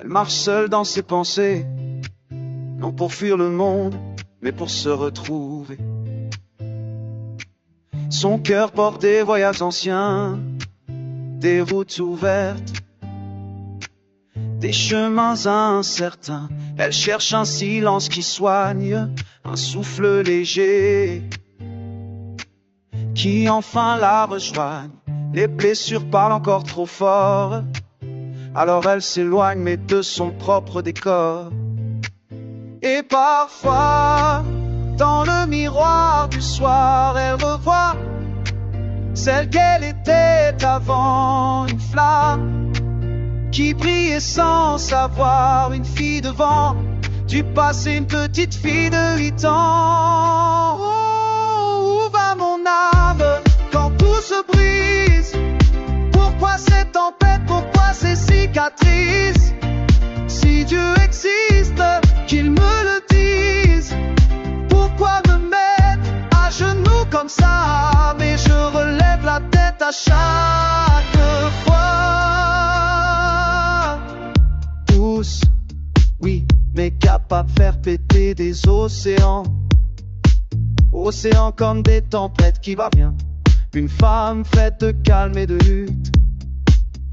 Elle marche seule dans ses pensées, non pour fuir le monde, mais pour se retrouver. Son cœur porte des voyages anciens, des routes ouvertes, des chemins incertains. Elle cherche un silence qui soigne, un souffle léger, qui enfin la rejoigne. Les blessures parlent encore trop fort, alors elle s'éloigne mais de son propre décor. Et parfois, dans le miroir du soir, elle revoit celle qu'elle était avant, une flamme qui brillait sans savoir, une fille devant du passé, une petite fille de 8 ans. Oh, où va mon âme quand tout se brise? Pourquoi ces tempêtes, pourquoi ces cicatrices? Si Dieu existe, qu'il me le dise. Pourquoi me mettre à genoux comme ça? Mais je relève la tête à chaque fois. Tous, oui, mais capable de faire péter des océans. Océans comme des tempêtes qui va bien. Une femme faite de calme et de lutte,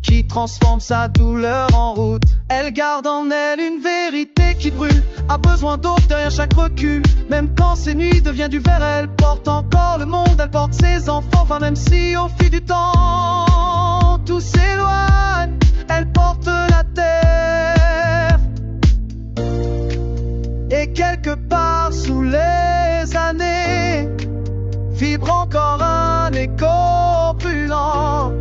qui transforme sa douleur en route. Elle garde en elle une vérité qui brûle, a besoin d'eau derrière chaque recul. Même quand ses nuits deviennent du verre, elle porte encore le monde, elle porte ses enfants. Enfin même si au fil du temps tout s'éloigne, elle porte la terre. Et quelque part sous les années vibre encore un écho brûlant.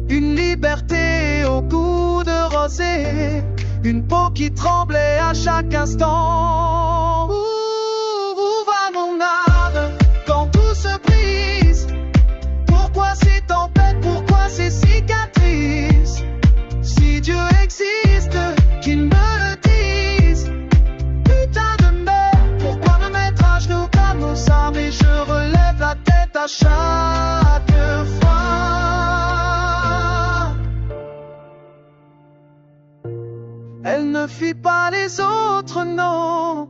Une liberté au goût de rosée, une peau qui tremblait à chaque instant. Où va mon âme quand tout se brise? Pourquoi ces tempêtes, pourquoi ces cicatrices? Si Dieu existe, qu'il me le dise. Putain de merde, pourquoi me mettre à genoux comme ça? Mais je relève la tête à chaque fois. Elle ne fuit pas les autres, non.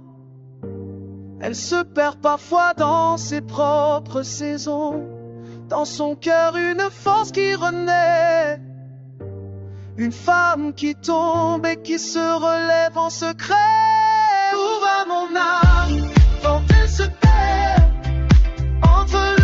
Elle se perd parfois dans ses propres saisons. Dans son cœur, une force qui renaît. Une femme qui tombe et qui se relève en secret. Où va mon âme quand elle se perd entre